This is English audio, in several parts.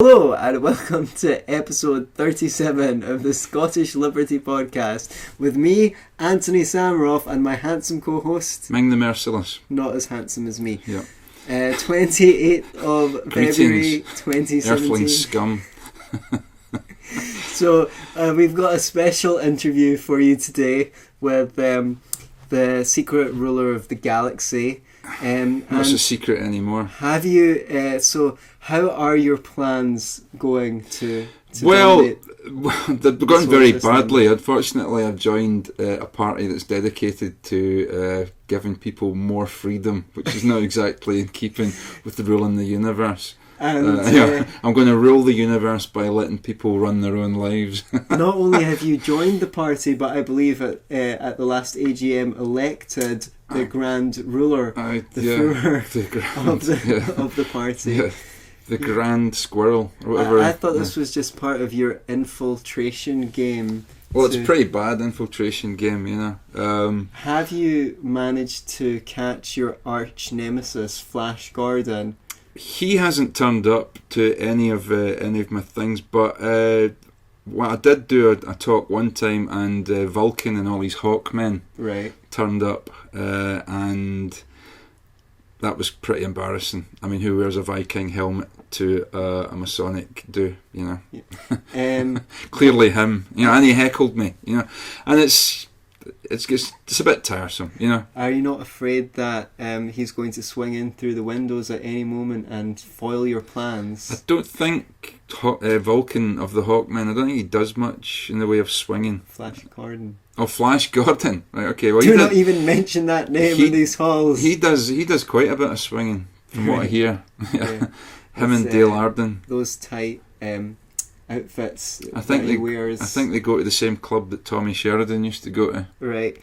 Hello and welcome to episode 37 of the Scottish Liberty Podcast with me, Antony Sammeroff, and my handsome co-host, Ming the Merciless. not as handsome as me. Yep. 28th of February 2017. Earthling scum. So we've got a special interview for you today with the secret ruler of the galaxy. Not so secret anymore. Have you? So, how are your plans going to Well, dominate they've gone very system? badly. Unfortunately, I've joined a party that's dedicated to giving people more freedom, which is not exactly in keeping with the rule in the universe. And I'm going to rule the universe by letting people run their own lives. not only have you joined the party, but I believe at the last AGM elected the Grand Ruler, the Führer of the party. Yeah. The Grand Squirrel, or whatever. I thought this was just part of your infiltration game. Well, it's a pretty bad infiltration game, you know. Have you managed to catch your arch nemesis, Flash Gordon? He hasn't turned up to any of my things, but well, I did do a talk one time, and Vulcan and all his Hawkmen turned up, and that was pretty embarrassing. I mean, who wears a Viking helmet to a Masonic do, you know? Yeah. Clearly him, you know, and he heckled me, you know, and it's a bit tiresome, you know. Are you not afraid that he's going to swing in through the windows at any moment and foil your plans? I don't think Vulcan of the Hawkmen, I don't think he does much in the way of swinging. Flash Gordon. Oh, Flash Gordon. Right, okay. Well, Do not even mention that name in these halls. He does quite a bit of swinging, from what I hear. Yeah. Him and Dale Arden. Those tight outfits I think that he wears. I think they go to the same club that Tommy Sheridan used to go to. Right.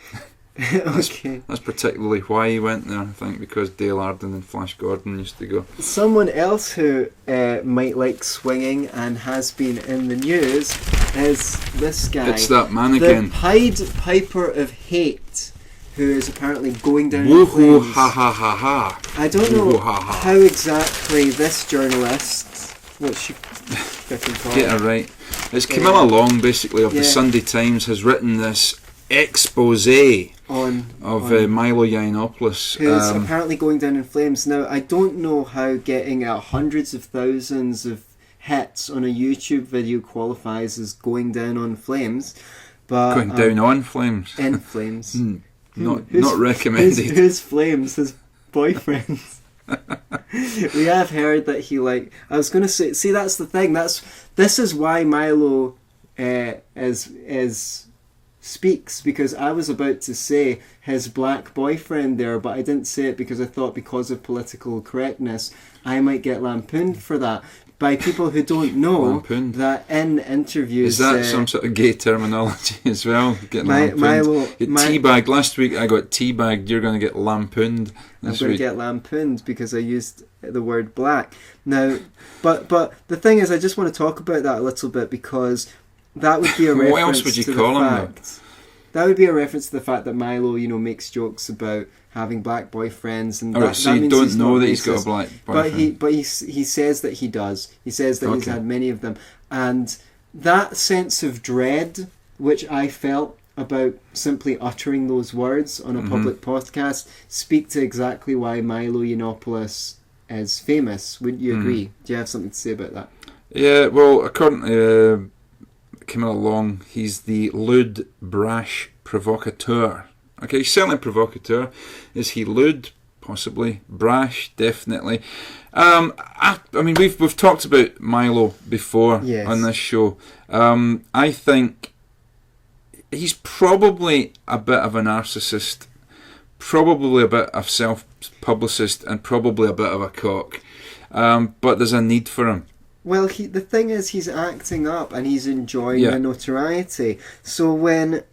Okay. That's particularly why he went there, I think, because Dale Arden and Flash Gordon used to go. Someone else who might like swinging and has been in the news is this guy. It's that man again. The Pied Piper of Hate, who is apparently going down in Woohoo, flames. ha ha ha ha. I don't know Woohoo, ha, ha. how exactly this journalist, what she freaking call Get it? it right. It's Camilla Long, basically, of the Yeah. Sunday Times, has written this expose on Milo Yiannopoulos. who's apparently going down in flames. Now, I don't know how getting hundreds of thousands of hits on a YouTube video qualifies as going down on flames, but going down on flames. in flames. Not recommended. Who's flames? His boyfriend. We have heard that he I was going to say. See, that's the thing. This is why Milo speaks, because I was about to say his black boyfriend there, but I didn't say it because I thought, because of political correctness, I might get lampooned for that by people who don't know Lampooned? that in interviews. Is that some sort of gay terminology as well? Getting lampooned. Teabagged. Last week I got teabagged. You're going to get lampooned I'm this going to week. get lampooned because I used the word black. Now, but the thing is, I just want to talk about that a little bit, because that would be a reference What else would you to call the him, fact. That would be a reference to the fact that Milo, makes jokes about having black boyfriends, and Alright, so you means don't he's know not that he's got a racist. black But boyfriend. he says that he does. He says that he's Okay. had many of them, and that sense of dread which I felt about simply uttering those words on a public podcast speak to exactly why Milo Yiannopoulos is famous. Wouldn't you agree? Do you have something to say about that? Yeah, well, according to Camilla Long, he's the lewd, brash provocateur. Okay, he's certainly a provocateur. Is he lewd? Possibly. Brash? Definitely. I mean, we've talked about Milo before on this show. I think he's probably a bit of a narcissist, probably a bit of self-publicist, and probably a bit of a cock. But there's a need for him. Well, the thing is, he's acting up and he's enjoying the notoriety. So when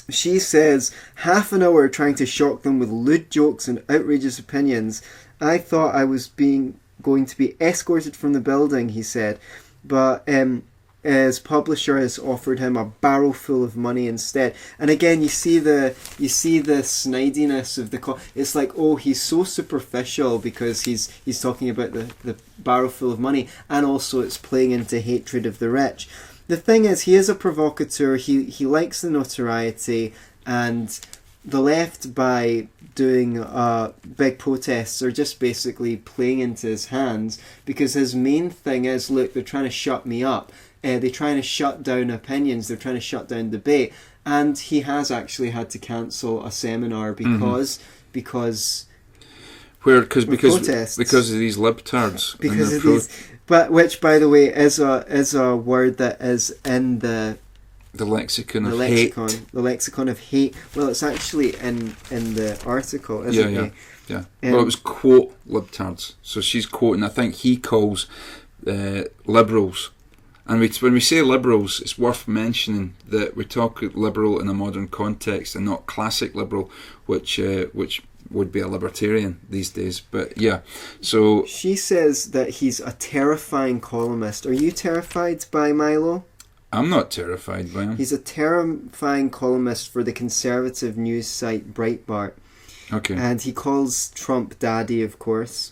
she says, half an hour trying to shock them with lewd jokes and outrageous opinions, I thought I was going to be escorted from the building, he said. But his publisher has offered him a barrel full of money instead. And again, you see the snidiness of it's like, oh, he's so superficial because he's talking about the barrel full of money, and also it's playing into hatred of the rich. The thing is, he is a provocateur. He likes the notoriety, and the left, by doing big protests, are just basically playing into his hands, because his main thing is, look, they're trying to shut me up. They're trying to shut down opinions. They're trying to shut down debate. And he has actually had to cancel a seminar because protests. Because of these libtards. Because of these, but which, by the way, is a word that is in the lexicon of hate. The lexicon of hate. Well, it's actually in the article, isn't it? Yeah. Well, it was quote libtards. So she's quoting. I think he calls liberals. And when we say liberals, it's worth mentioning that we talk liberal in a modern context and not classic liberal, which would be a libertarian these days. But yeah, so she says that he's a terrifying columnist. Are you terrified by Milo? I'm not terrified by him. He's a terrifying columnist for the conservative news site Breitbart. Okay. And he calls Trump daddy, of course.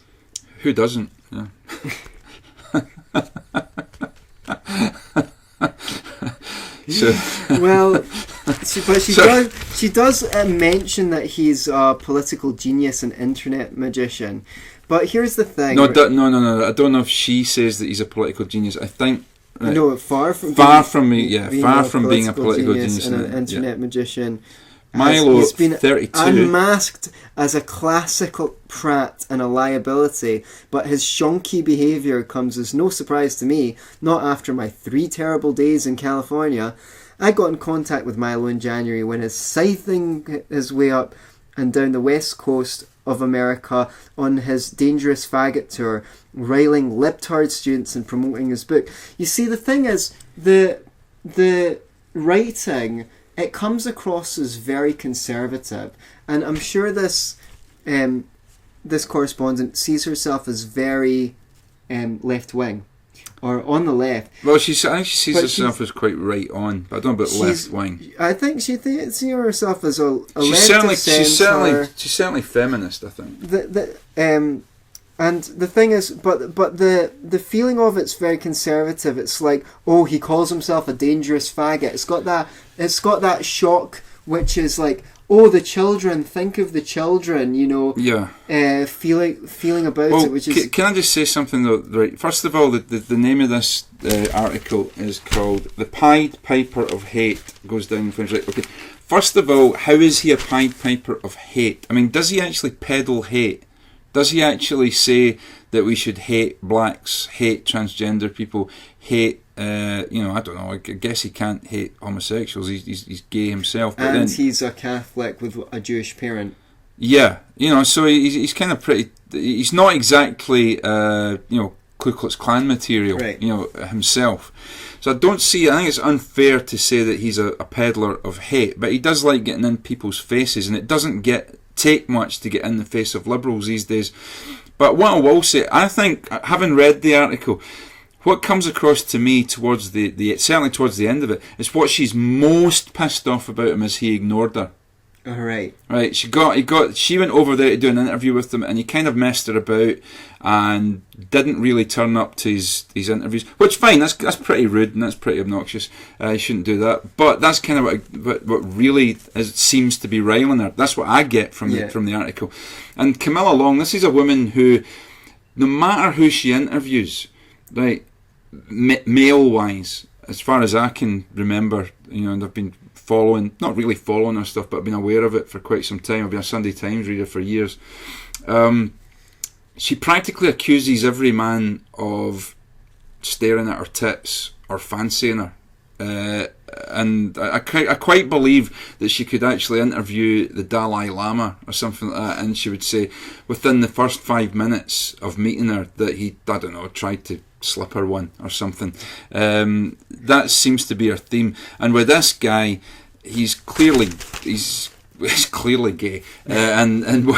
Who doesn't? Yeah. Well, she does mention that he's a political genius and internet magician. But here's the thing. No. I don't know if she says that he's a political genius. I think. No, far from being a political genius and an internet magician. Milo, he's been 32. unmasked as a classical prat and a liability, but his shonky behaviour comes as no surprise to me, not after my 3 terrible days in California. I got in contact with Milo in January when he's scything his way up and down the west coast of America on his dangerous faggot tour, riling libtard students and promoting his book. You see, the thing is, the writing, it comes across as very conservative, and I'm sure this correspondent sees herself as very left-wing, or on the left. Well, I think she sees herself as quite right on, but I don't know about left-wing. I think she sees herself as a leftist centre. She's certainly feminist, I think. And the thing is, but the feeling of it's very conservative. It's like, oh, he calls himself a dangerous faggot. It's got that shock, which is like, oh, the children. Think of the children, you know. Yeah. Feeling about it, which is. Can I just say something though? Right. First of all, the name of this article is called "The Pied Piper of Hate Goes Down in Flames." Right. Okay. First of all, how is he a Pied Piper of hate? I mean, does he actually peddle hate? Does he actually say that we should hate blacks, hate transgender people, hate, I don't know, I guess he can't hate homosexuals, he's gay himself. But and he's a Catholic with a Jewish parent. Yeah, so he's kind of pretty, he's not exactly, Ku Klux Klan material, right. Himself. So I think it's unfair to say that he's a peddler of hate, but he does like getting in people's faces, and it doesn't take much to get in the face of liberals these days. But what I will say, I think, having read the article, what comes across to me towards certainly towards the end of it, is what she's most pissed off about him is he ignored her. All right. Right. She went over there to do an interview with him, and he kind of messed her about and didn't really turn up to his interviews. Which, fine, that's pretty rude and that's pretty obnoxious. You shouldn't do that. But that's kind of what really seems to be riling her. That's what I get from the article. And Camilla Long, this is a woman who, no matter who she interviews, right, male-wise, as far as I can remember, and I've been not really following her stuff, but I've been aware of it for quite some time. I've been a Sunday Times reader for years. She practically accuses every man of staring at her tits or fancying her. And I quite believe that she could actually interview the Dalai Lama or something like that, and she would say within the first 5 minutes of meeting her that he, I don't know, tried to slip her one or something. That seems to be her theme. And with this guy, he's is clearly gay, and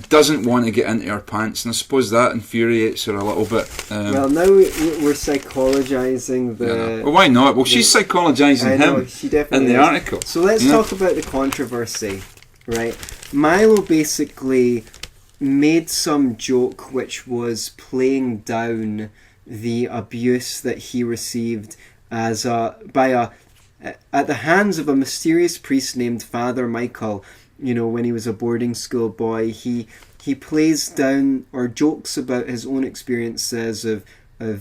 doesn't want to get into her pants, and I suppose that infuriates her a little bit. Well, now we're psychologising the... Well, why not? Well, she's psychologising him she definitely in the is. article. So let's talk about the controversy, right? Milo basically made some joke which was playing down the abuse that he received at the hands of a mysterious priest named Father Michael. When he was a boarding school boy, he plays down or jokes about his own experiences of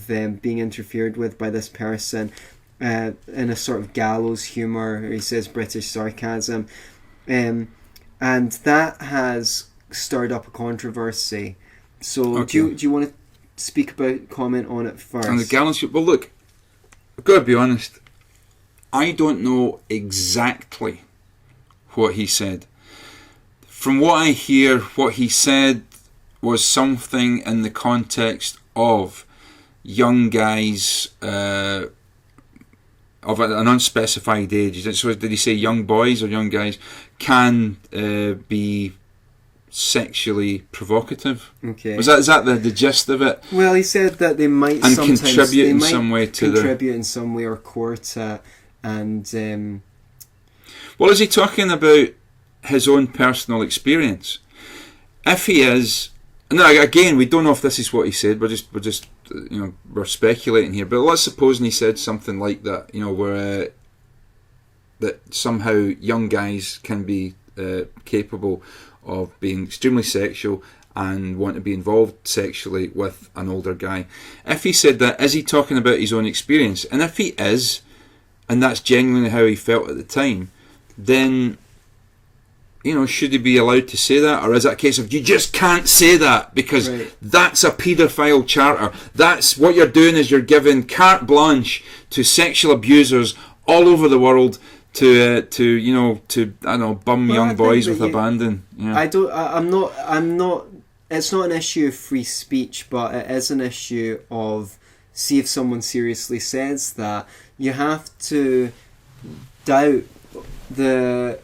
being interfered with by this person in a sort of gallows humour. He says British sarcasm, and that has stirred up a controversy. So do you want to comment on it first? On the gallows, well, look, I've got to be honest. I don't know exactly what he said. From what I hear, what he said was something in the context of young guys of an unspecified age. So did he say young boys or young guys can be sexually provocative? Okay. Is that the gist of it? Well, he said that they might and sometimes contribute in some way to contribute in some way or court and. Well, is he talking about his own personal experience? If he is, now again, we don't know if this is what he said. We're just we're speculating here. But let's suppose he said something like that. Where that somehow young guys can be capable of being extremely sexual and want to be involved sexually with an older guy. If he said that, is he talking about his own experience? And if he is, and that's genuinely how he felt at the time, then should he be allowed to say that, or is that a case of you just can't say that because that's a paedophile charter? That's what you're doing, is you're giving carte blanche to sexual abusers all over the world to bum young boys with abandon. Yeah. I'm not. It's not an issue of free speech, but it is an issue of, see, if someone seriously says that, you have to doubt you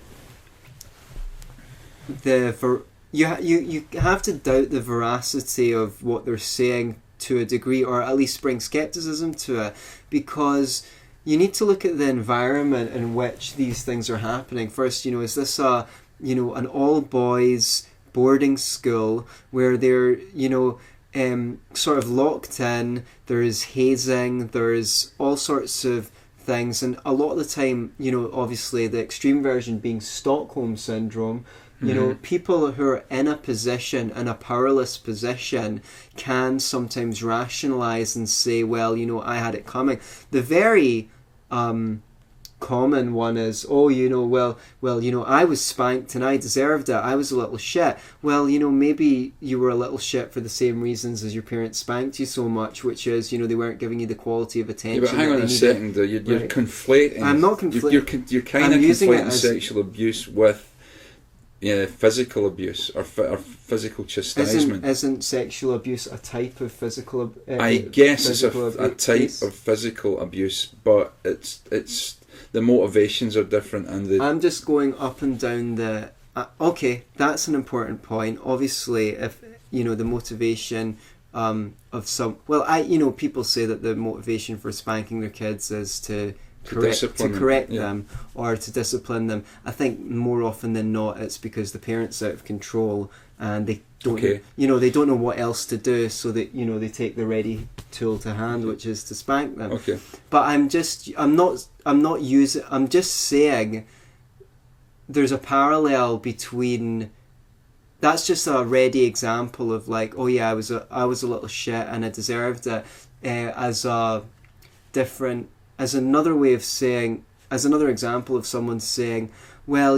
have to doubt the veracity of what they're saying to a degree, or at least bring skepticism to it, because you need to look at the environment in which these things are happening. First, is this an all boys boarding school where they're sort of locked in? There's hazing, there's all sorts of things, and a lot of the time, obviously the extreme version being Stockholm syndrome. People who are in a powerless position can sometimes rationalise and say, well, I had it coming. The very common one is, I was spanked and I deserved it. I was a little shit. Well, maybe you were a little shit for the same reasons as your parents spanked you so much, which is, they weren't giving you the quality of attention. Yeah, but hang on a second, though. You're conflating. I'm not conflating. You're kind of conflating sexual abuse with physical abuse or physical chastisement. Isn't sexual abuse a type of physical abuse? I guess it's a type of physical abuse, but it's the motivations are different, and I'm just going up and down the. Okay, that's an important point. Obviously, if the motivation of some, people say that the motivation for spanking their kids is to correct them or to discipline them. I think more often than not it's because the parent's out of control and they don't they don't know what else to do, so that they take the ready tool to hand, which is to spank them. But I'm just saying there's a parallel between. That's just a ready example of like, oh yeah, I was a little shit and I deserved it, as another way of saying, as another example of someone saying, well,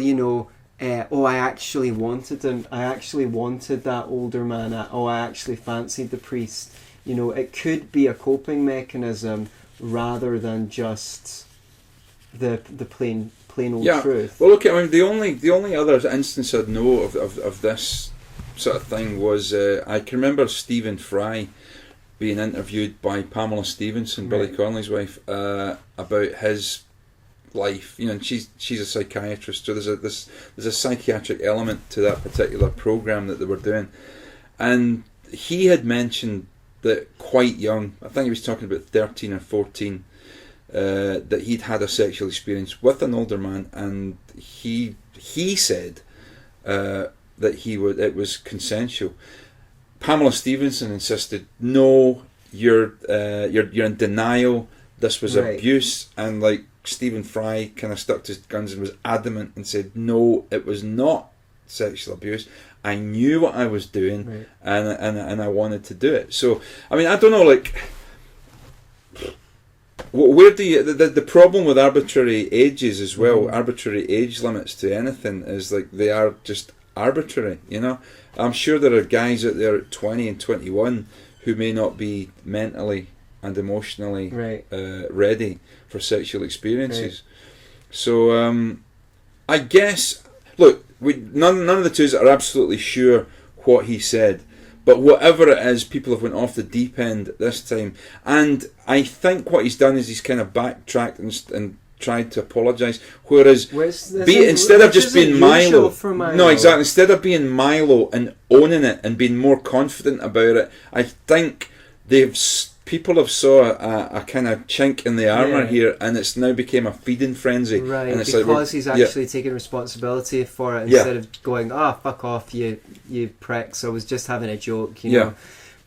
I actually wanted him. I actually wanted that older man. I actually fancied the priest. It could be a coping mechanism rather than just the plain old truth. Well, look, I mean, the only other instance I'd know of this sort of thing was I can remember Stephen Fry being interviewed by Pamela Stevenson, Billy Connolly's wife, about his life, you know, and she's a psychiatrist, so there's a psychiatric element to that particular program that they were doing, and he had mentioned that quite young, I think he was talking about 13 or 14, that he'd had a sexual experience with an older man, and he said that it was consensual. Pamela Stevenson insisted, no, you're in denial. This was abuse, and like Stephen Fry kind of stuck to his guns and was adamant and said, no, it was not sexual abuse. I knew what I was doing, and I wanted to do it. So, I mean, I don't know, like, where do you the problem with arbitrary ages as well? Arbitrary age limits to anything is like they are just arbitrary. You know, I'm sure there are guys out there at 20 and 21 who may not be mentally and emotionally ready for sexual experiences. So I guess, look, none of the twos are absolutely sure what he said, but whatever it is, people have went off the deep end at this time, and I think what he's done is he's kind of backtracked and tried to apologise, whereas instead of just being Milo, no, exactly, instead of being Milo and owning it and being more confident about it, I think people have saw a kind of chink in the armour here, and it's now became a feeding frenzy. Right, and it's because he's actually taking responsibility for it instead of going, fuck off, you pricks, I was just having a joke, you know.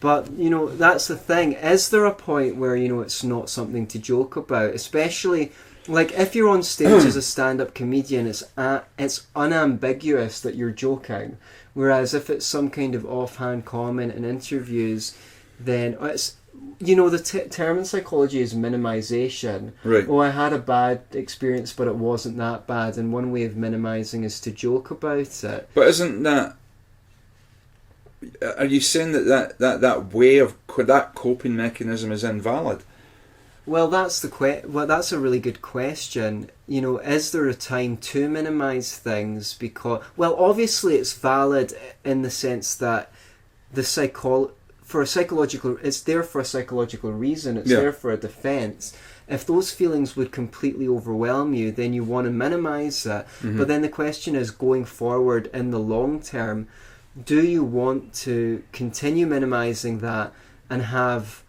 But, you know, that's the thing. Is there a point where, you know, it's not something to joke about? Especially, like, if you're on stage as a stand-up comedian, it's unambiguous that you're joking. Whereas if it's some kind of offhand comment in interviews, then it's... You know, the term in psychology is minimization. Right. Oh, I had a bad experience, but it wasn't that bad. And one way of minimizing is to joke about it. But isn't that... Are you saying that way of... that coping mechanism is invalid? Well, that's that's a really good question. You know, is there a time to minimize things? Because... Well, obviously it's valid in the sense that it's there for a psychological reason. It's there for a defense. If those feelings would completely overwhelm you, then you want to minimize that. But then the question is, going forward in the long term, do you want to continue minimizing that and have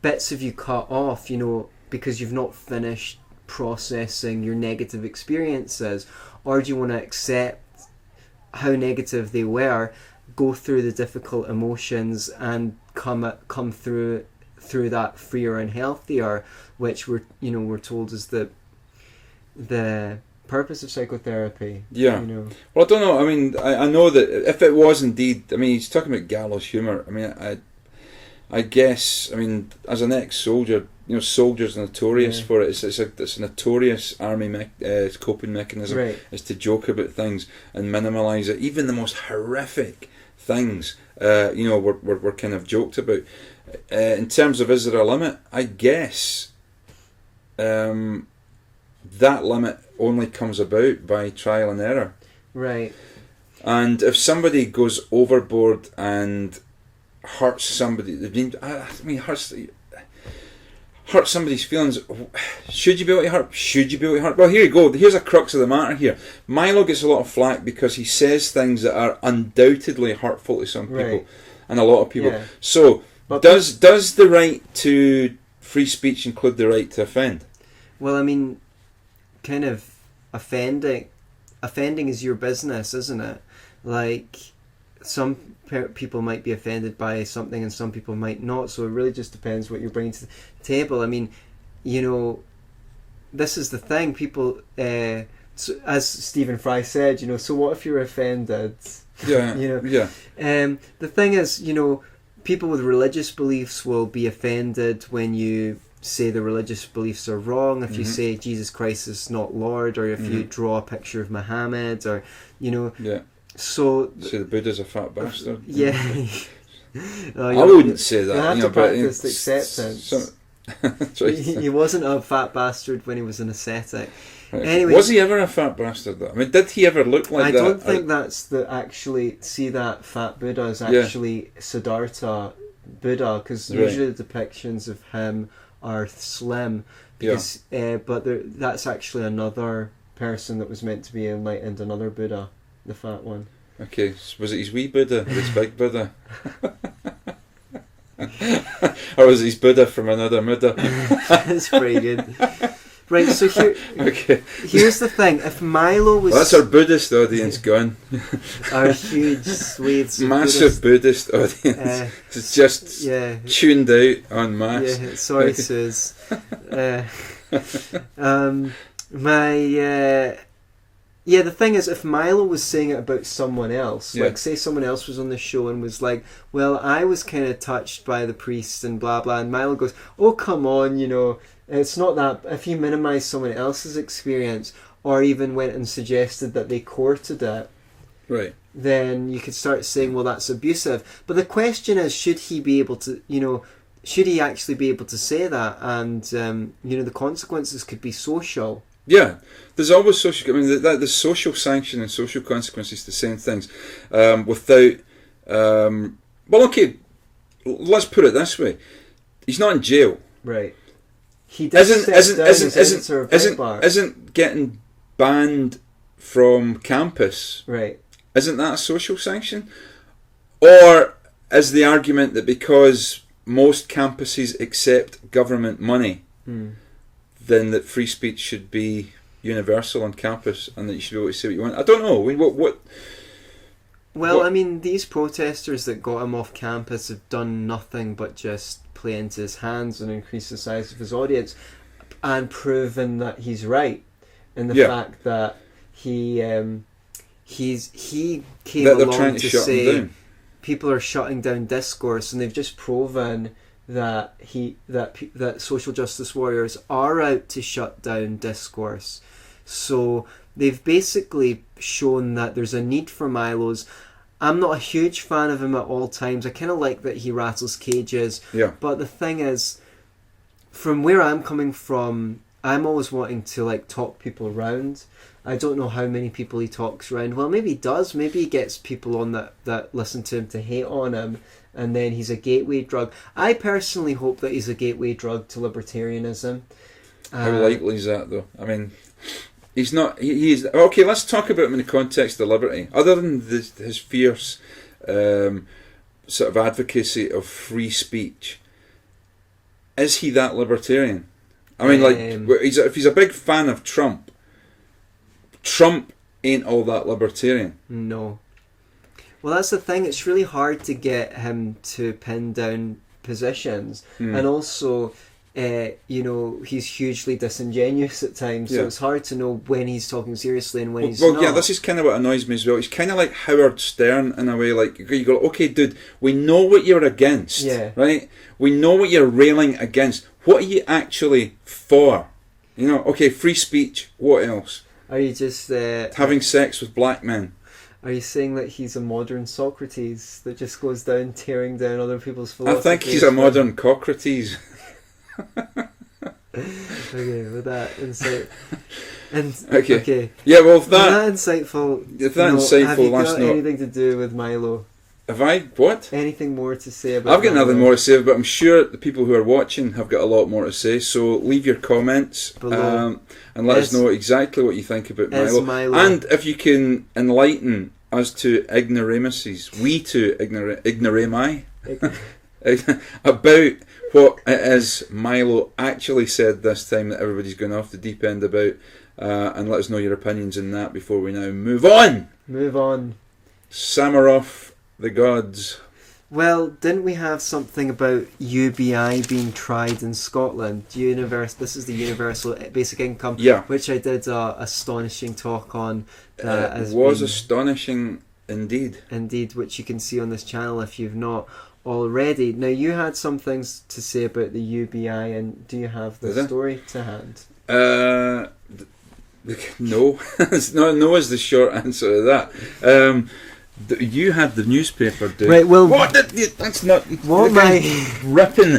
bits of you cut off, you know, because you've not finished processing your negative experiences? Or do you want to accept how negative they were, go through the difficult emotions and come through that freer and healthier, which we're told is the purpose of psychotherapy. Yeah. You know. Well, I don't know. I mean, I know that if it was indeed, I mean, he's talking about gallows humour. I mean, I guess, I mean, as an ex-soldier, you know, soldiers are notorious for it. It's a notorious army coping mechanism. Right. Is to joke about things and minimalise it. Even the most horrific things, you know, we're kind of joked about. In terms of, is there a limit? I guess that limit only comes about by trial and error. Right. And if somebody goes overboard and hurts somebody, hurt somebody's feelings, should you be able to hurt? Should you be able to hurt? Well, here you go. Here's a crux of the matter here. Milo gets a lot of flack because he says things that are undoubtedly hurtful to some people and a lot of people. Yeah. So, does the right to free speech include the right to offend? Well, I mean, kind of offending is your business, isn't it? Like, some people might be offended by something and some people might not, so it really just depends what you're bringing to the table. I mean, you know, this is the thing, people, so, as Stephen Fry said, you know, so what if you're offended? Yeah, you know? Yeah. The thing is, you know, people with religious beliefs will be offended when you say the religious beliefs are wrong, if you say Jesus Christ is not Lord, or if you draw a picture of Muhammad, or, you know... Yeah. So say the Buddha's a fat bastard. Yeah. I wouldn't say that. You have to practice acceptance. He wasn't a fat bastard when he was an ascetic. Right. Anyway, was he ever a fat bastard though? I mean, did he ever look like that? I don't think that's the actually... See, that fat Buddha is actually Siddhartha Buddha, because usually the depictions of him are slim. Because, that's actually another person that was meant to be enlightened, another Buddha, the fat one. Okay, so was it his wee Buddha or his big Buddha? Or was it his Buddha from another Buddha? That's pretty good. Right, so here's the thing. If Milo was... Well, that's our Buddhist audience gone. Our huge swathes of massive Buddhist audience. It's just tuned out en masse. Yeah, sorry, Suze. The thing is, if Milo was saying it about someone else, like say someone else was on the show and was like, well, I was kind of touched by the priest and blah blah, and Milo goes, oh come on, it's not that. If you minimise someone else's experience, or even went and suggested that they courted it, right, then you could start saying, well, that's abusive. But the question is, should he be able to, should he actually be able to say that? And the consequences could be social. Yeah, there's always social. I mean, there's social sanction and social consequences to saying things without. Well, okay, let's put it this way: he's not in jail, right? He isn't getting banned from campus, right? Isn't that a social sanction? Or is the argument that because most campuses accept government money, then that free speech should be universal on campus and that you should be able to say what you want? I don't know. I mean, what? Well, I mean, these protesters that got him off campus have done nothing but just play into his hands and increase the size of his audience, and proven that he's right in the fact that he came along to say people are shutting down discourse, and they've just proven that that social justice warriors are out to shut down discourse. So they've basically shown that there's a need for Milo's. I'm not a huge fan of him at all times. I kind of like that he rattles cages. Yeah. But the thing is, from where I'm coming from, I'm always wanting to talk people around. I don't know how many people he talks around. Well, maybe he does. Maybe he gets people on that listen to him to hate on him, and then he's a gateway drug. I personally hope that he's a gateway drug to libertarianism. How likely is that, though? I mean, he's not. He's okay. Let's talk about him in the context of liberty. Other than his fierce sort of advocacy of free speech, is he that libertarian? I mean, if he's a big fan of Trump ain't all that libertarian. No. Well, that's the thing. It's really hard to get him to pin down positions, and also, he's hugely disingenuous at times. So it's hard to know when he's talking seriously and when he's not. Well, yeah, this is kind of what annoys me as well. He's kind of like Howard Stern in a way. Like you go, okay, dude, we know what you're against, right? We know what you're railing against. What are you actually for? Okay, free speech. What else? Are you just having sex with black men? Are you saying that he's a modern Socrates that just goes down tearing down other people's philosophy? I think he's a modern Cocrates. Okay, with that insight. Okay. Yeah, well, if that insightful. Have you got anything to do with Milo? Have I what? Anything more to say about? I've got nothing more to say, but I'm sure the people who are watching have got a lot more to say. So leave your comments below, and let us know exactly what you think about Milo, and if you can enlighten us to ignoramuses, ignorami, about what it is Milo actually said this time that everybody's going off the deep end about, and let us know your opinions in that before we now move on. Sammeroff, the gods. Well, didn't we have something about UBI being tried in Scotland? This is the Universal Basic Income, which I did a astonishing talk on. It was astonishing indeed. Indeed, which you can see on this channel if you've not already. Now, you had some things to say about the UBI, and do you have the story to hand? No. No is the short answer to that. You had the newspaper, dude. Right, well... What? That's not... What am I... Ripping,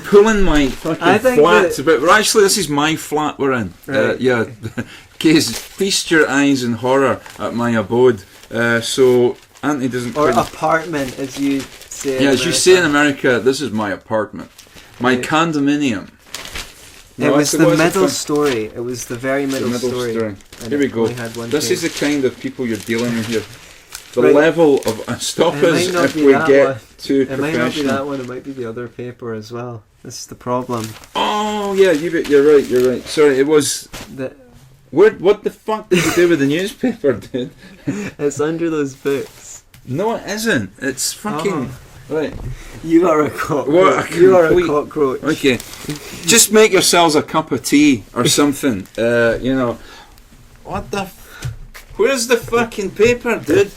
pulling my fucking flats about... Well, actually, this is my flat we're in. Right. Case, feast your eyes in horror at my abode. So, Antony doesn't... Or apartment, as you say in America. As you say in America, this is my apartment. My condominium. It was the middle story. It was the very middle story. Here we go. This is the kind of people you're dealing with here. The level of stop us if we get too professional. It might not be that one. It might be the other paper as well. This is the problem. Oh yeah, you're right. Sorry, it was what the fuck did you do with the newspaper, dude? It's under those books. No, it isn't. It's fucking right. You are a cockroach. You are a cockroach. Okay, just make yourselves a cup of tea or something. What the? Where's the fucking paper, dude?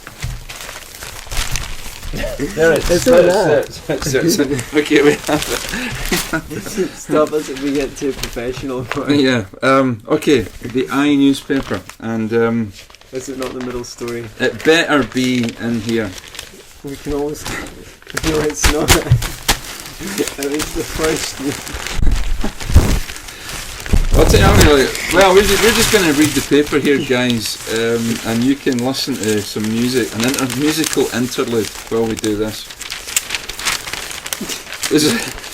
There it is. Okay, we have it. Stop us if we get too professional. Yeah. Okay. The I newspaper, and is it not the middle story? It better be in here. We can always. No, it's not. It was the first. I'll tell you, well, we're just going to read the paper here, guys, and you can listen to some music, a musical interlude while we do this.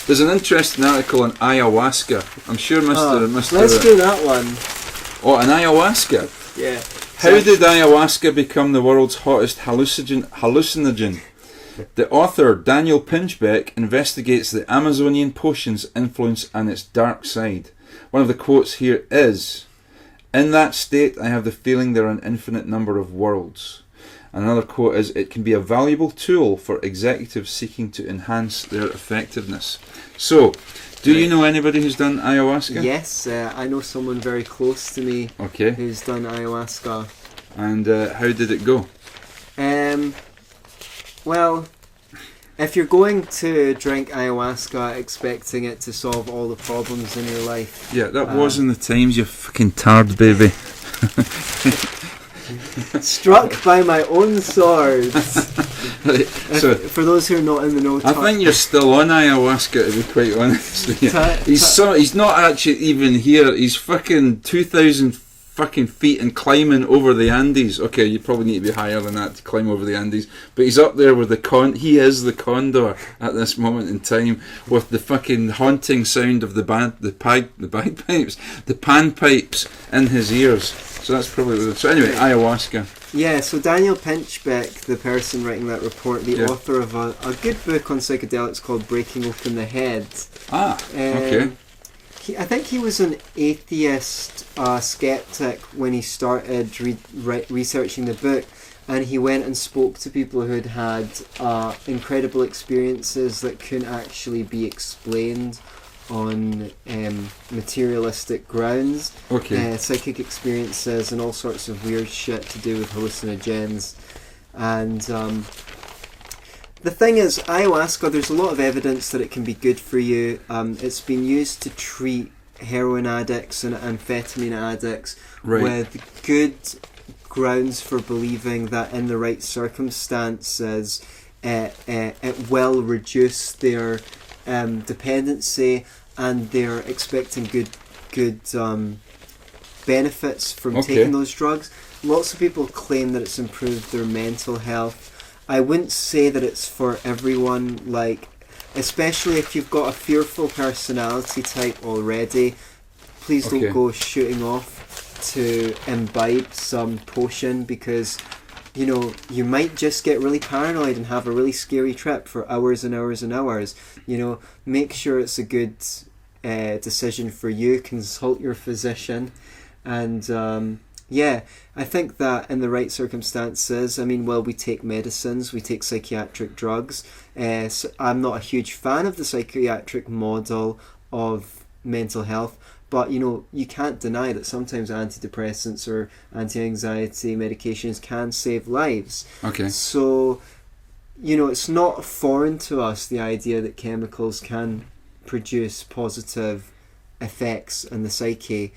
There's an interesting article on ayahuasca. I'm sure Mr. Let's do that one. Oh, an ayahuasca? Yeah. How did ayahuasca become the world's hottest hallucinogen? The author, Daniel Pinchbeck, investigates the Amazonian potion's influence and its dark side. One of the quotes here is, "In that state, I have the feeling there are an infinite number of worlds." And another quote is, "It can be a valuable tool for executives seeking to enhance their effectiveness." So, do you know anybody who's done ayahuasca? Yes, I know someone very close to me who's done ayahuasca. And how did it go? Well, if you're going to drink ayahuasca expecting it to solve all the problems in your life... Yeah, that was in the Times, you fucking tard baby. Struck by my own sword. Right, so, for those who are not in the know... I think you're still on ayahuasca, to be quite honest with you. He's not actually even here. He's fucking 2,000 fucking feet and climbing over the Andes. Okay, you probably need to be higher than that to climb over the Andes, but he's up there with he is the condor at this moment in time, with the fucking haunting sound of the bagpipes, the panpipes in his ears. So that's probably so anyway, ayahuasca. Yeah, so Daniel Pinchbeck, the person writing that report, the author of a good book on psychedelics called Breaking Open the Head. Okay. I think he was an atheist skeptic when he started researching the book, and he went and spoke to people who'd had incredible experiences that couldn't actually be explained on materialistic grounds. Psychic experiences and all sorts of weird shit to do with hallucinogens. And the thing is, ayahuasca, there's a lot of evidence that it can be good for you. It's been used to treat heroin addicts and amphetamine addicts with good grounds for believing that in the right circumstances it will reduce their dependency, and they're expecting good benefits from taking those drugs. Lots of people claim that it's improved their mental health. I wouldn't say that it's for everyone, especially if you've got a fearful personality type already. Please don't go shooting off to imbibe some potion, because you might just get really paranoid and have a really scary trip for hours and hours and hours. Make sure it's a good decision for you. Consult your physician, and I think that in the right circumstances, we take medicines, we take psychiatric drugs. So I'm not a huge fan of the psychiatric model of mental health, but you can't deny that sometimes antidepressants or anti-anxiety medications can save lives. So it's not foreign to us, the idea that chemicals can produce positive effects in the psyche.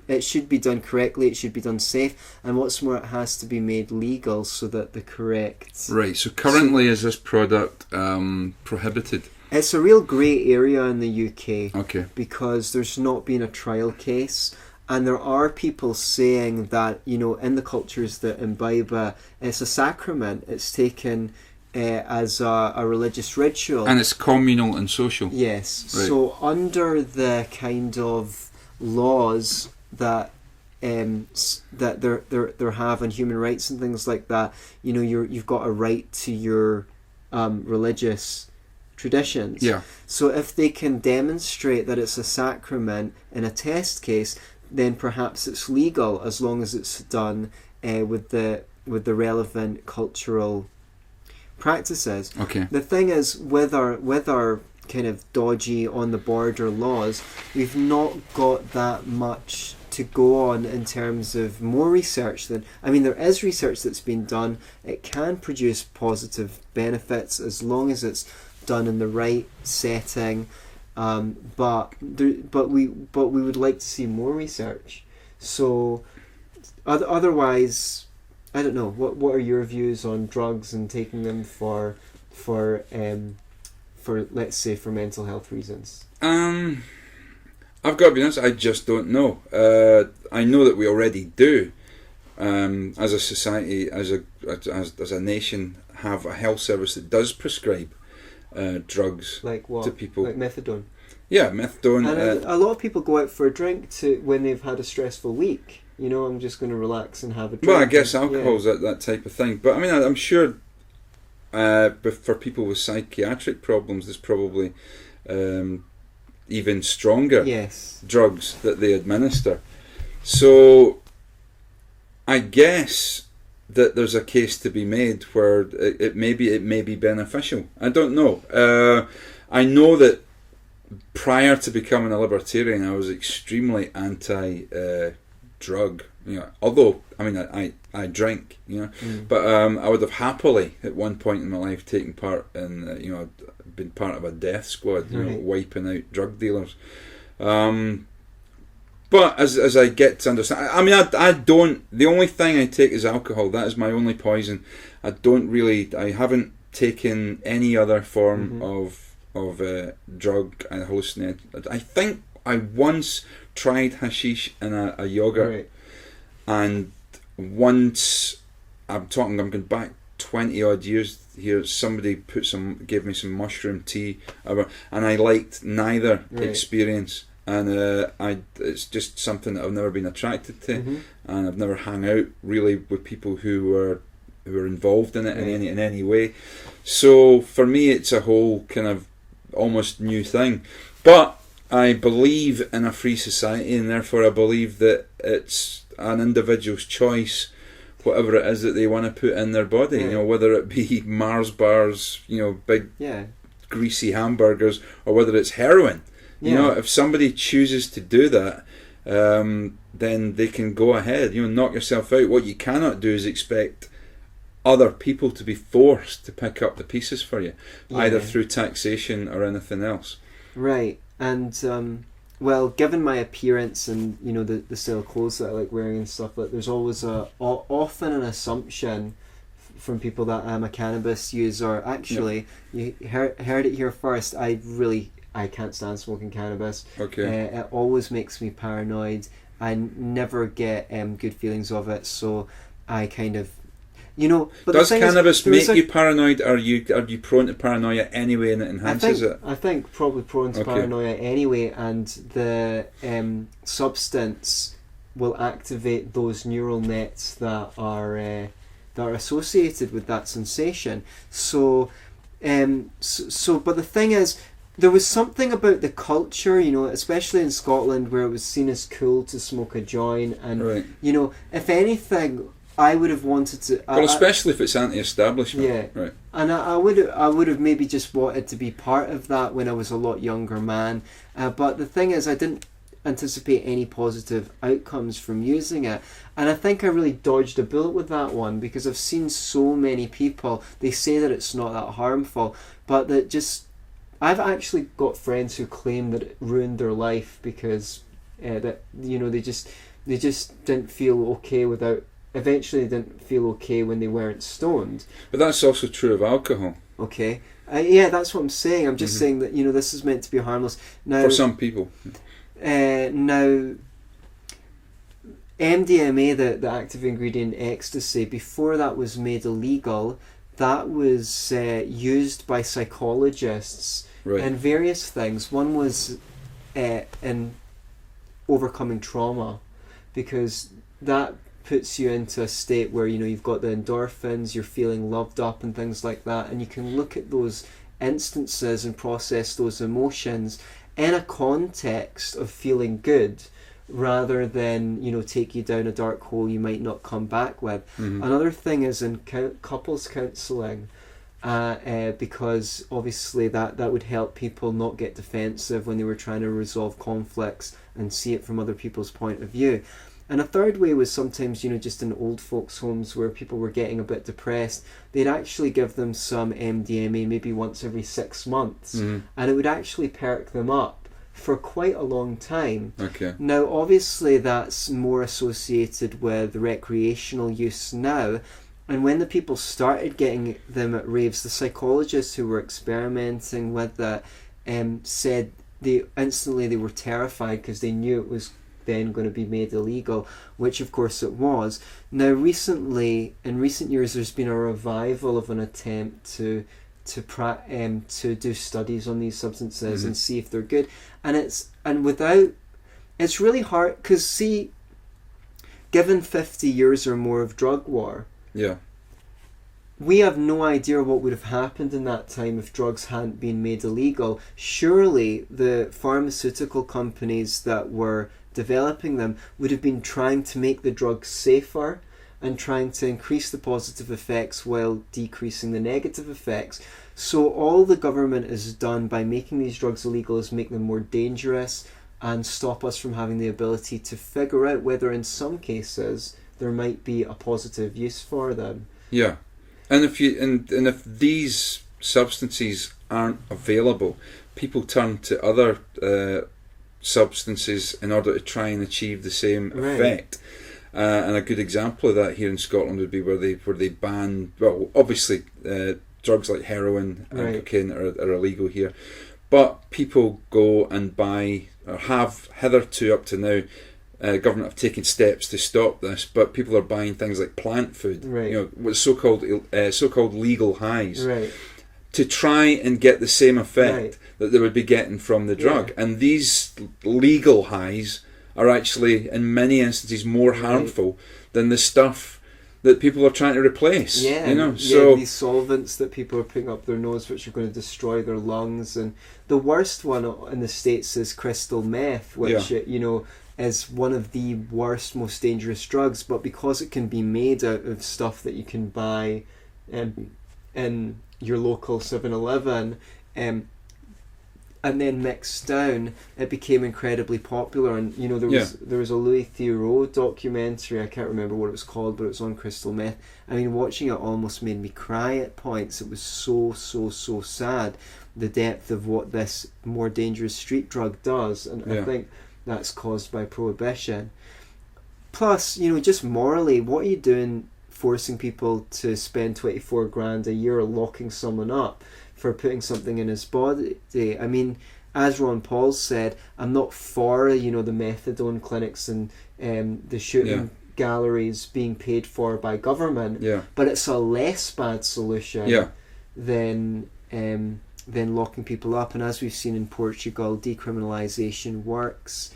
It should be done correctly, it should be done safe, and what's more, it has to be made legal so that the correct... Right, so currently is this product prohibited? It's a real grey area in the UK, because there's not been a trial case, and there are people saying that, in the cultures that imbibe it's a sacrament, it's taken as a religious ritual. And it's communal and social. Yes. Right. So under the kind of laws that that there have on human rights and things like that, you know, you've got a right to your religious traditions. Yeah. So if they can demonstrate that it's a sacrament in a test case, then perhaps it's legal as long as it's done with the relevant cultural practices. Okay. The thing is, with our kind of dodgy on the border laws, we've not got that much to go on in terms of more research than, I mean, there is research that's been done. It can produce positive benefits as long as it's done in the right setting, but we would like to see more research. So otherwise, I don't know. What are your views on drugs and taking them for let's say for mental health reasons? I've got to be honest, I just don't know. I know that we already do, as a society, as a nation, have a health service that does prescribe drugs like what? To people. Like methadone. Yeah, methadone. And a lot of people go out for a drink when they've had a stressful week. You know, I'm just going to relax and have a drink. Well, I guess alcohol's that type of thing. But I mean, I'm sure for people with psychiatric problems, there's probably even stronger drugs that they administer. So I guess that there's a case to be made where it may be beneficial. I don't know. I know that prior to becoming a libertarian, I was extremely anti-drug. You know, although I mean I drink, you know, but I would have happily at one point in my life taken part in been part of a death squad, you know, wiping out drug dealers. But as I get to understand, I mean, I don't. The only thing I take is alcohol. That is my only poison. I haven't taken any other form of drug and hallucinate. I think I once tried hashish in a yogurt, and once I'm going back 20 odd years here. Somebody gave me some mushroom tea, and I liked neither experience. And it's just something that I've never been attracted to, and I've never hung out really with people who were involved in it in any way. So for me, it's a whole kind of almost new thing. But I believe in a free society, and therefore I believe that it's an individual's choice, whatever it is that they want to put in their body. You know, whether it be Mars bars, you know, big greasy hamburgers, or whether it's heroin. You know, if somebody chooses to do that, then they can go ahead. You know, knock yourself out. What you cannot do is expect other people to be forced to pick up the pieces for you, either through taxation or anything else. Right. And well, given my appearance and you know the style of clothes that I like wearing and stuff, like there's always often an assumption from people that I'm a cannabis user. Actually, you heard it here first. I can't stand smoking cannabis. It always makes me paranoid. I never get good feelings of it, so I kind of, you know. But does cannabis make you paranoid? Are you prone to paranoia anyway, and it enhances it? I think probably prone to paranoia anyway, and the substance will activate those neural nets that are associated with that sensation. So but the thing is, there was something about the culture, you know, especially in Scotland, where it was seen as cool to smoke a joint, and you know, if anything, I would have wanted to. Well, especially if it's anti-establishment. Yeah. Right. And I would have maybe just wanted to be part of that when I was a lot younger man. But the thing is, I didn't anticipate any positive outcomes from using it, and I think I really dodged a bullet with that one, because I've seen so many people. They say that it's not that harmful, but that just. I've actually got friends who claim that it ruined their life because that you know they just didn't feel okay without. Eventually, they didn't feel okay when they weren't stoned. But that's also true of alcohol. Okay, yeah, that's what I'm saying. I'm just saying that you know this is meant to be harmless. Now, for some people. Now, MDMA, the active ingredient ecstasy, before that was made illegal, that was used by psychologists in various things. One was in overcoming trauma, because that puts you into a state where, you know, you've got the endorphins, you're feeling loved up and things like that, and you can look at those instances and process those emotions in a context of feeling good, rather than, you know, take you down a dark hole you might not come back with. Another thing is in couples counselling, because obviously that would help people not get defensive when they were trying to resolve conflicts and see it from other people's point of view. And a third way was sometimes, you know, just in old folks' homes where people were getting a bit depressed, they'd actually give them some MDMA maybe once every 6 months, and it would actually perk them up for quite a long time. Okay. Now, obviously, that's more associated with recreational use now. And when the people started getting them at raves, the psychologists who were experimenting with that said they were terrified because they knew it was then going to be made illegal, which of course it was. Now, in recent years, there's been a revival of an attempt to do studies on these substances and see if they're good, and it's really hard, because see, given 50 years or more of drug war, we have no idea what would have happened in that time if drugs hadn't been made illegal. Surely the pharmaceutical companies that were developing them would have been trying to make the drugs safer and trying to increase the positive effects while decreasing the negative effects. So all the government has done by making these drugs illegal is make them more dangerous and stop us from having the ability to figure out whether in some cases there might be a positive use for them. Yeah. And if these substances aren't available, people turn to other substances in order to try and achieve the same effect. And a good example of that here in Scotland would be where they ban, well, obviously drugs like heroin and cocaine are illegal here, but people go and buy, or have hitherto up to now, government have taken steps to stop this, but people are buying things like plant food, you know, what's so-called legal highs, to try and get the same effect that they would be getting from the drug. And these legal highs are actually, in many instances, more harmful than the stuff that people are trying to replace. You know, so these solvents that people are putting up their nose, which are going to destroy their lungs. And the worst one in the States is crystal meth, which you know, is one of the worst, most dangerous drugs. But because it can be made out of stuff that you can buy in your local 7-Eleven, and then mixed down, it became incredibly popular. And you know, there was a Louis Theroux documentary, I can't remember what it was called, but it was on crystal meth. I mean, watching it almost made me cry at points. It was so sad, the depth of what this more dangerous street drug does, and I think that's caused by prohibition. Plus, you know, just morally, what are you doing forcing people to spend 24 grand a year locking someone up for putting something in his body? I mean, as Ron Paul said, I'm not for, you know, the methadone clinics and the shooting galleries being paid for by government, but it's a less bad solution than locking people up. And as we've seen in Portugal, decriminalisation works.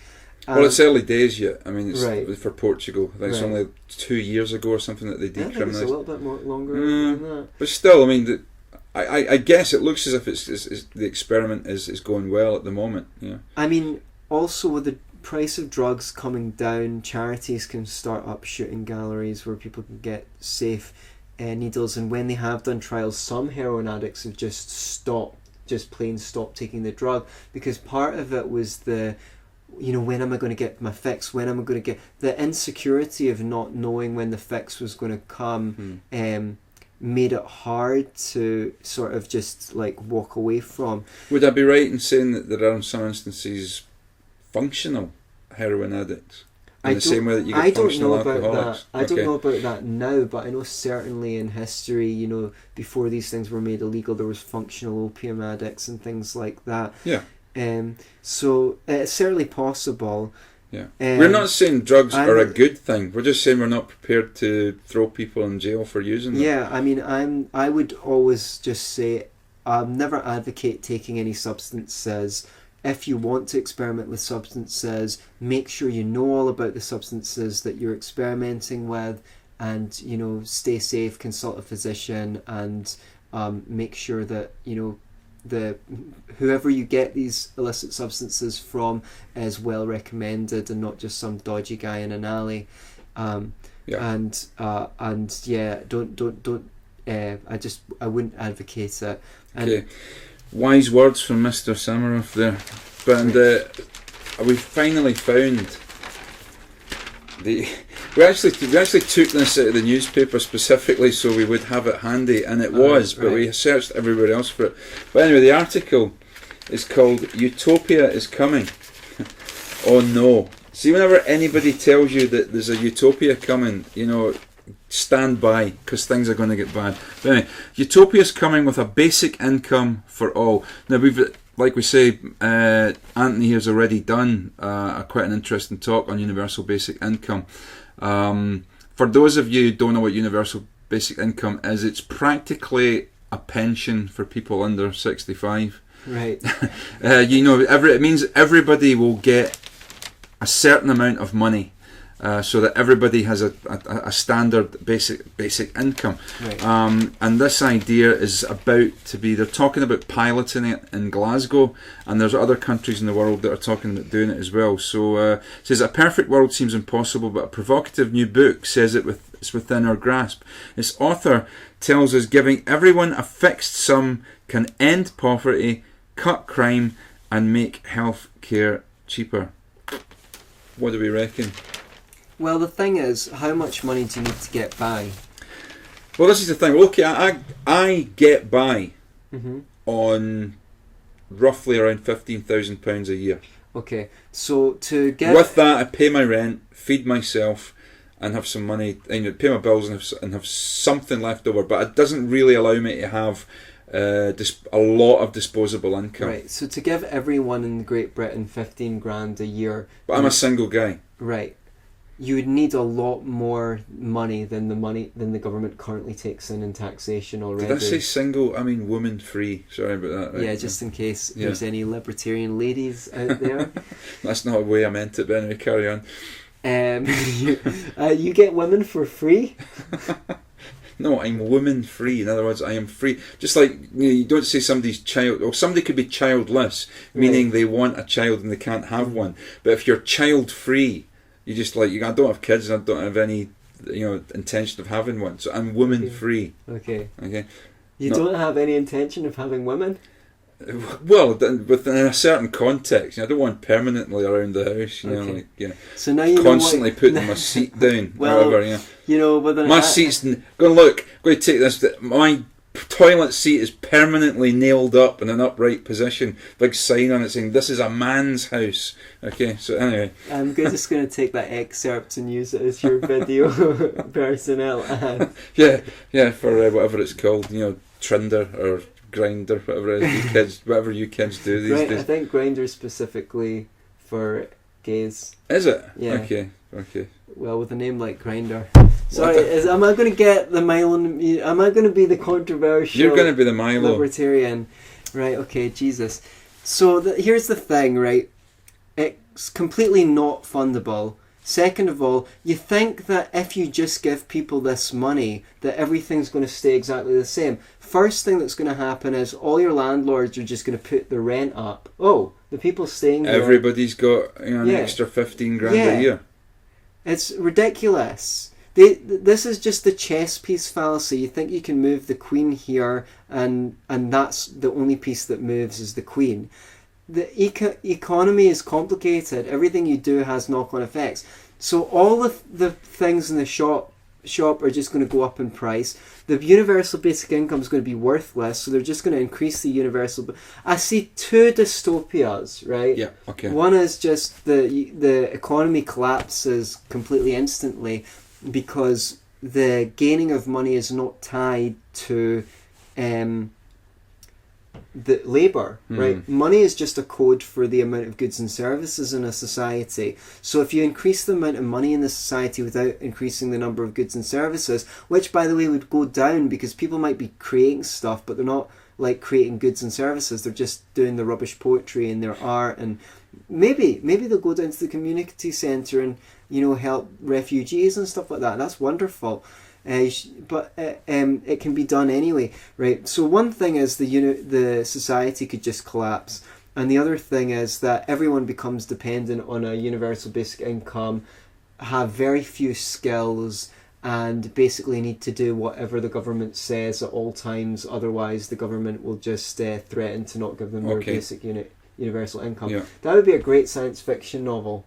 Well, it's early days yet. I mean, it's for Portugal. I think it's only 2 years ago or something that they decriminalised. I think it's a little bit more longer than that. But still, I mean, I guess it looks as if it's the experiment is going well at the moment. Yeah. I mean, also with the price of drugs coming down, charities can start up shooting galleries where people can get safe needles. And when they have done trials, some heroin addicts have just plain stopped taking the drug, because part of it was when am I going to get my fix? When am I going to get the insecurity of not knowing when the fix was going to come? Made it hard to sort of just like walk away from. Would I be right in saying that there are in some instances functional heroin addicts? In the same way that you get functional alcoholics? I don't know about that now, but I know certainly in history, you know, before these things were made illegal, there was functional opium addicts and things like that. Yeah. So it's certainly possible. Yeah. We're not saying drugs are a good thing. We're just saying we're not prepared to throw people in jail for using them. Yeah, I mean, I would always just say, I'll never advocate taking any substances. If you want to experiment with substances, make sure you know all about the substances that you're experimenting with, and, you know, stay safe, consult a physician, and make sure that, you know, whoever you get these illicit substances from is well recommended and not just some dodgy guy in an alley. And yeah, don't I wouldn't advocate it. Okay, wise words from Mr. Sammeroff there. But we finally found we actually took this out of the newspaper specifically so we would have it handy, and it was, but we searched everywhere else for it. But anyway, the article is called "Utopia is Coming." Oh no! See, whenever anybody tells you that there's a utopia coming, you know, stand by, because things are going to get bad. But anyway, utopia is coming with a basic income for all. Now like we say, Antony has already done quite an interesting talk on universal basic income. For those of you who don't know what universal basic income is, it's practically a pension for people under 65. Right. You know, it means everybody will get a certain amount of money, so that everybody has a standard basic income. Right. And this idea is about to be, they're talking about piloting it in Glasgow, and there's other countries in the world that are talking about doing it as well. So it says, a perfect world seems impossible, but a provocative new book says it's within our grasp. Its author tells us giving everyone a fixed sum can end poverty, cut crime, and make health care cheaper. What do we reckon? Well, the thing is, how much money do you need to get by? Well, this is the thing. Okay, I get by on roughly around £15,000 a year. Okay, so to get... With that, I pay my rent, feed myself, and have some money, and pay my bills and have something left over. But it doesn't really allow me to have a lot of disposable income. Right, so to give everyone in Great Britain 15 grand a year... But I'm a single guy. Right. You would need a lot more money than the government currently takes in taxation already. Did I say single? I mean woman free. Sorry about that. Right? Yeah, just in case there's any libertarian ladies out there. That's not the way I meant it, but anyway, carry on. You get women for free? No, I'm woman free. In other words, I am free. Just like, you don't say somebody's child, or somebody could be childless, meaning they want a child and they can't have one. But if you're child free, you just like, I don't have kids and I don't have any, intention of having one. So I'm woman free. Okay. You don't have any intention of having women? Well, within a certain context. I don't want permanently around the house. So now you constantly putting my seat down. Well, whether my seat's going to take this. My toilet seat is permanently nailed up in an upright position. Big sign on it saying, "This is a man's house." Okay, so anyway, I'm just going to take that excerpt and use it as your video personnel ad. Yeah, for whatever it's called, Trinder or Grinder, whatever it is, whatever you kids do these days. I think Grinder specifically for gays. Is it? Yeah. Okay. Well, with a name like Grinder. Sorry, am I going to get the Milo? Am I going to be the controversial? You're going to be the Milo. Libertarian. Right, okay, Jesus. So here's the thing, right? It's completely not fundable. Second of all, you think that if you just give people this money, that everything's going to stay exactly the same. First thing that's going to happen is all your landlords are just going to put the rent up. Oh, the people staying there... Everybody's got an extra 15 grand a year. It's ridiculous. This is just the chess piece fallacy. You think you can move the queen here, and that's the only piece that moves is the queen. The economy is complicated. Everything you do has knock-on effects. So all the things in the shop are just going to go up in price. The universal basic income is going to be worthless, so they're just going to increase the universal. I see two dystopias, right? Yeah. Okay. One is just the economy collapses completely instantly because the gaining of money is not tied to the labour, right? Money is just a code for the amount of goods and services in a society. So if you increase the amount of money in the society without increasing the number of goods and services, which by the way would go down because people might be creating stuff, but they're not like creating goods and services. They're just doing the rubbish poetry and their art, and maybe they'll go down to the community centre and, you know, help refugees and stuff like that. That's wonderful. But it can be done anyway, right? So one thing is the society could just collapse, and the other thing is that everyone becomes dependent on a universal basic income, have very few skills, and basically need to do whatever the government says at all times. Otherwise, the government will just threaten to not give them their basic universal income. Yeah. That would be a great science fiction novel.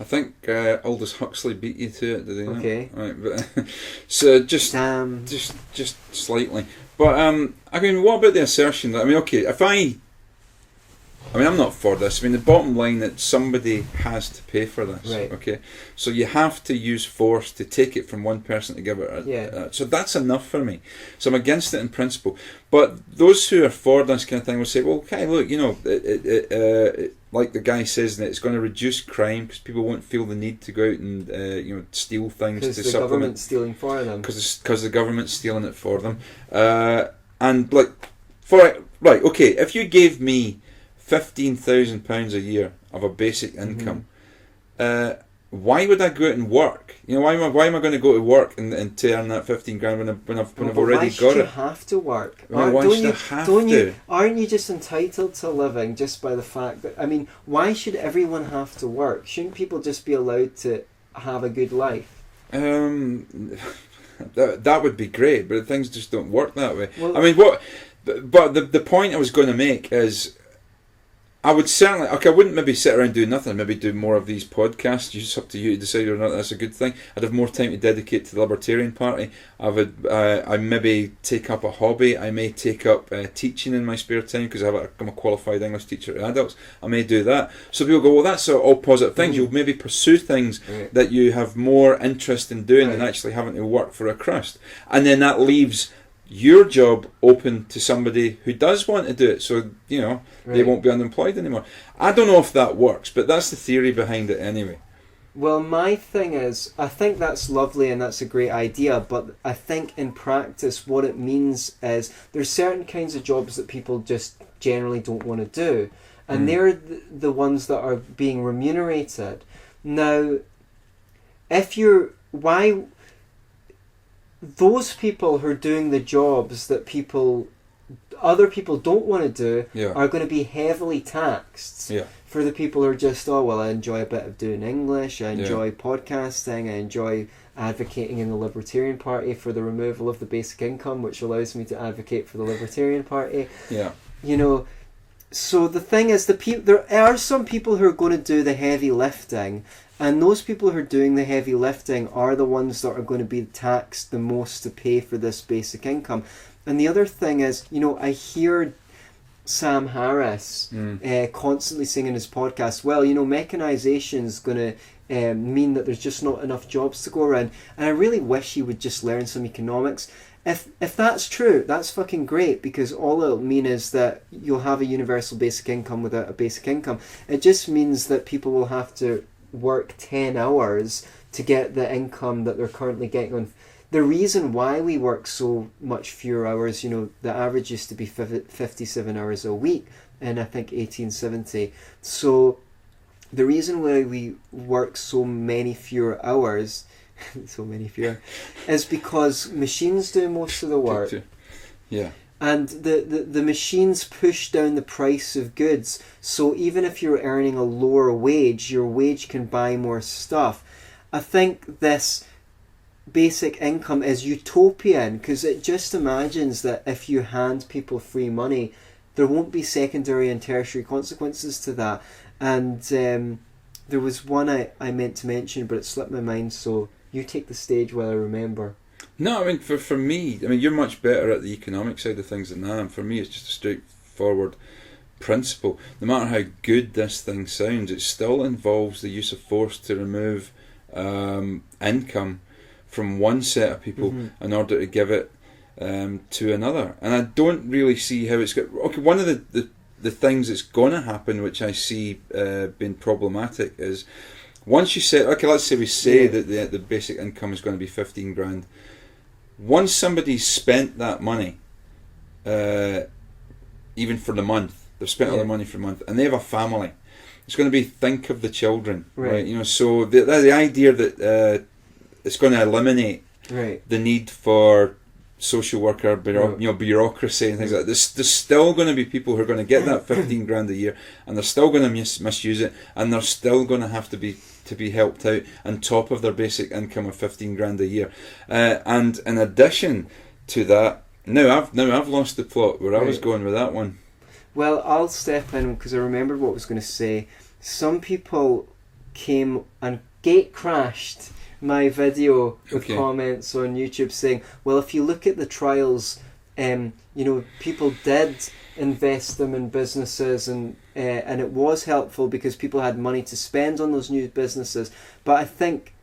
I think Aldous Huxley beat you to it, did he not? Okay. Right, but so just slightly. But I mean, what about the assertion that, I mean, okay, I'm not for this. I mean, the bottom line that somebody has to pay for this. Right. Okay. So you have to use force to take it from one person to give it. So that's enough for me. So I'm against it in principle. But those who are for this kind of thing will say, well, okay, look, you know, like the guy says, that it's going to reduce crime because people won't feel the need to go out and you know, steal things to supplement. Because the government's stealing for them. Because the government's stealing it for them. And like, right, okay, if you gave me £15,000 a year of a basic income, why would I go out and work? You know, why am I going to go to work and to earn that 15 grand when I've already got it? Why should you have to work? Aren't you just entitled to living just by the fact that, I mean, why should everyone have to work? Shouldn't people just be allowed to have a good life? That would be great, but things just don't work that way. Well, I mean, but the point I was going to make is, I would certainly, I wouldn't maybe sit around doing nothing, maybe do more of these podcasts. It's up to you to decide whether or not that's a good thing. I'd have more time to dedicate to the Libertarian Party. I maybe take up a hobby. I may take up teaching in my spare time because I'm a qualified English teacher to adults. I may do that. So people go, well, that's all positive things. You'll maybe pursue things that you have more interest in doing than actually having to work for a crust. And then that leaves your job open to somebody who does want to do it, so you know they won't be unemployed anymore. I don't know if that works, but that's the theory behind it anyway. Well, my thing is, I think that's lovely and that's a great idea, but I think in practice what it means is there's certain kinds of jobs that people just generally don't want to do, and they're the ones that are being remunerated. Now, those people who are doing the jobs that other people don't want to do are going to be heavily taxed. For the people who are just, I enjoy a bit of doing English, I enjoy podcasting, I enjoy advocating in the Libertarian Party for the removal of the basic income, which allows me to advocate for the Libertarian Party. You know, so the thing is, there are some people who are going to do the heavy lifting, and those people who are doing the heavy lifting are the ones that are going to be taxed the most to pay for this basic income. And the other thing is, you know, I hear Sam Harris constantly saying in his podcast, well, you know, mechanisation is going to mean that there's just not enough jobs to go around. And I really wish he would just learn some economics. If that's true, that's fucking great, because all it'll mean is that you'll have a universal basic income without a basic income. It just means that people will have to work 10 hours to get the income that they're currently getting on. The reason why we work so much fewer hours, you know, the average used to be 57 hours a week in, I think, 1870. So the reason why we work so many fewer hours is because machines do most of the work. And the machines push down the price of goods. So even if you're earning a lower wage, your wage can buy more stuff. I think this basic income is utopian, because it just imagines that if you hand people free money, there won't be secondary and tertiary consequences to that. And there was one I meant to mention, but it slipped my mind, so you take the stage while I remember. No, I mean, for me, I mean, you're much better at the economic side of things than I am. For me, it's just a straightforward principle. No matter how good this thing sounds, it still involves the use of force to remove income from one set of people in order to give it to another. And I don't really see how it's got... Okay, one of the things that's going to happen, which I see being problematic, is once you say, okay, let's say we say that the basic income is going to be 15 grand. Once somebody's spent that money, even for the month, they've spent all their money for the month, and they have a family, it's going to be think of the children, right? You know, so the idea that it's going to eliminate the need for social worker, bureaucracy and things like that. There's still going to be people who are going to get that 15 grand a year, and they're still going to misuse it, and they're still going to have to be helped out on top of their basic income of 15 grand a year. And in addition to that, now I've lost the plot where I was going with that one. Well, I'll step in because I remembered what I was going to say. Some people came and gate crashed my video with comments on YouTube saying, well, if you look at the trials, people did invest them in businesses, and it was helpful because people had money to spend on those new businesses. But I think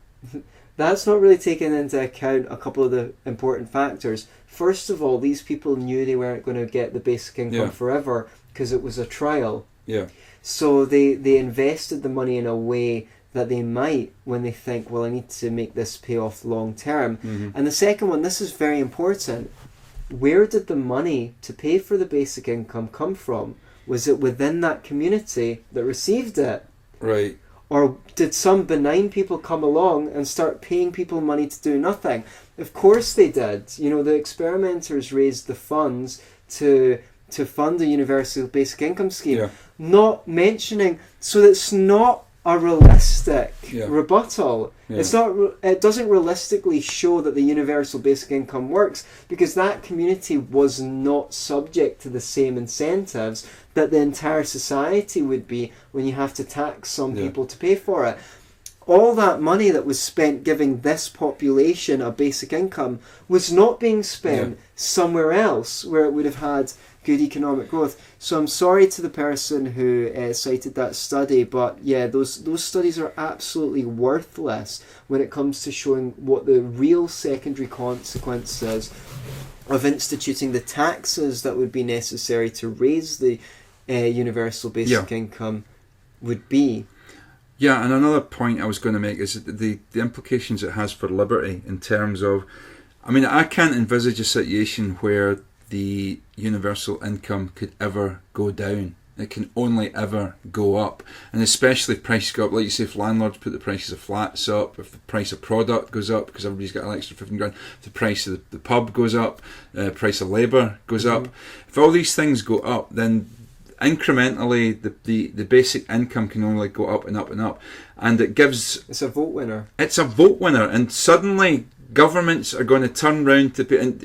that's not really taking into account a couple of the important factors. First of all, these people knew they weren't going to get the basic income forever because it was a trial. Yeah. So they invested the money in a way that they might when they think, well, I need to make this pay off long term. Mm-hmm. And the second one, this is very important. Where did the money to pay for the basic income come from? Was it within that community that received it? Right. Or did some benign people come along and start paying people money to do nothing? Of course they did. You know, the experimenters raised the funds to fund a universal basic income scheme. Not mentioning, so it's not a realistic rebuttal. It's not. It doesn't realistically show that the universal basic income works because that community was not subject to the same incentives that the entire society would be when you have to tax some people to pay for it. All that money that was spent giving this population a basic income was not being spent somewhere else where it would have had good economic growth. So I'm sorry to the person who cited that study, but those studies are absolutely worthless when it comes to showing what the real secondary consequences of instituting the taxes that would be necessary to raise the universal basic income would be. Yeah, and another point I was going to make is the implications it has for liberty in terms of, I mean, I can't envisage a situation where the universal income could ever go down. It can only ever go up. And especially if prices go up, like you say, if landlords put the prices of flats up, if the price of product goes up because everybody's got an extra 15 grand, if the price of the pub goes up, price of labour goes up. If all these things go up, then incrementally the basic income can only go up and up and up. And it gives... It's a vote winner. It's a vote winner. And suddenly governments are going to turn round to put, and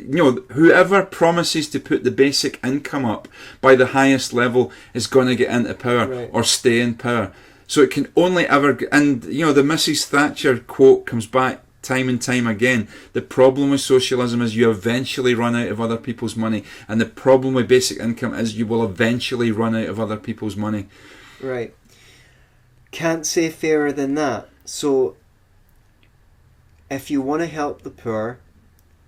whoever promises to put the basic income up by the highest level is going to get into power or stay in power. So it can only ever, and the Mrs. Thatcher quote comes back time and time again. The problem with socialism is you eventually run out of other people's money, and the problem with basic income is you will eventually run out of other people's money. Right. Can't say fairer than that. So if you want to help the poor,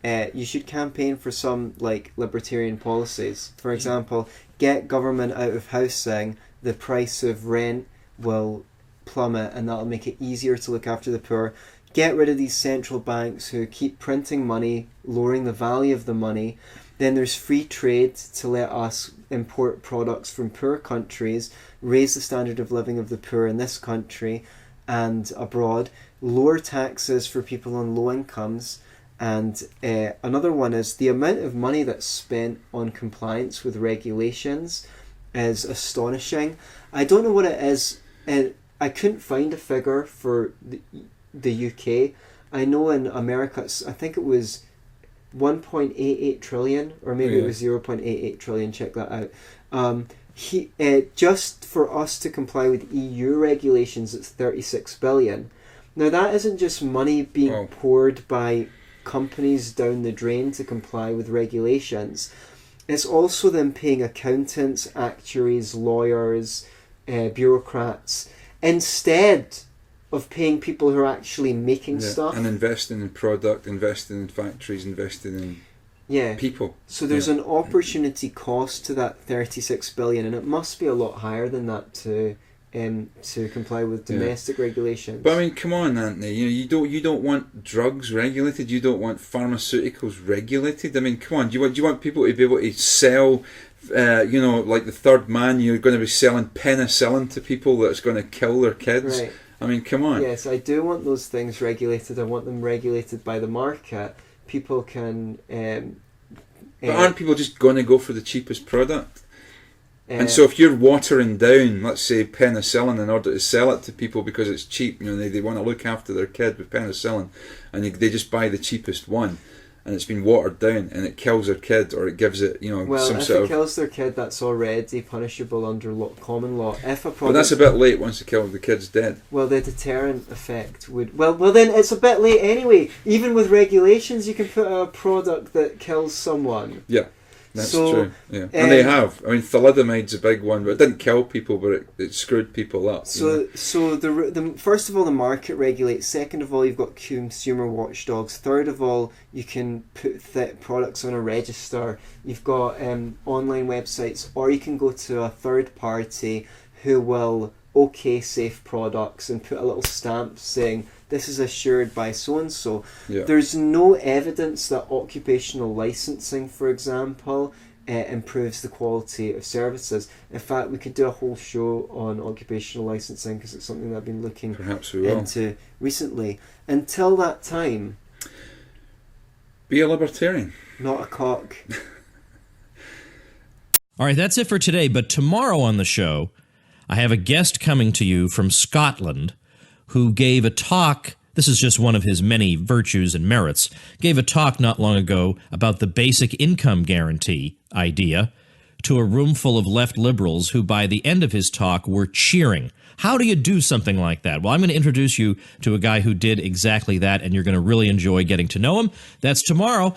you should campaign for some libertarian policies. For example, get government out of housing, the price of rent will plummet and that'll make it easier to look after the poor. Get rid of these central banks who keep printing money, lowering the value of the money. Then there's free trade to let us import products from poor countries, raise the standard of living of the poor in this country and abroad, lower taxes for people on low incomes. And another one is the amount of money that's spent on compliance with regulations is astonishing. I don't know what it is. I couldn't find a figure for the UK. I know in America, I think it was 1.88 trillion, or maybe it was 0.88 trillion. Check that out. Just for us to comply with EU regulations, it's 36 billion. Now that isn't just money being poured by companies down the drain to comply with regulations. It's also them paying accountants, actuaries, lawyers, bureaucrats, instead of paying people who are actually making stuff. And investing in product, investing in factories, investing in... people. So there's an opportunity cost to that 36 billion, and it must be a lot higher than that to comply with domestic regulations. But I mean, come on, Anthony. You don't want drugs regulated. You don't want pharmaceuticals regulated. I mean, come on. Do you want people to be able to sell? Like the third man, you're going to be selling penicillin to people that's going to kill their kids. Right. I mean, come on. Yes, I do want those things regulated. I want them regulated by the market. People can. But aren't people just going to go for the cheapest product? And so if you're watering down, let's say, penicillin in order to sell it to people because it's cheap, they want to look after their kid with penicillin, and they just buy the cheapest one, and it's been watered down, and it kills their kid, or it gives it, some sort of... Well, if it kills their kid, that's already punishable under common law. If a product... But that's a bit late once the kid's dead. Well, the deterrent effect would... Well, then it's a bit late anyway. Even with regulations, you can put out a product that kills someone. Yeah. That's true, yeah. And they have. I mean, thalidomide's a big one, but it didn't kill people, but it screwed people up. So the first of all, the market regulates. Second of all, you've got consumer watchdogs. Third of all, you can put products on a register. You've got online websites, or you can go to a third party who will safe products and put a little stamp saying, this is assured by so-and-so. Yeah. There's no evidence that occupational licensing, for example, improves the quality of services. In fact, we could do a whole show on occupational licensing because it's something that I've been looking into recently. Until that time... Be a libertarian. Not a cock. All right, that's it for today. But tomorrow on the show, I have a guest coming to you from Scotland who gave a talk. This is just one of his many virtues and merits. Gave a talk not long ago about the basic income guarantee idea to a room full of left liberals who by the end of his talk were cheering. How do you do something like that? Well, I'm going to introduce you to a guy who did exactly that, and you're going to really enjoy getting to know him. That's tomorrow.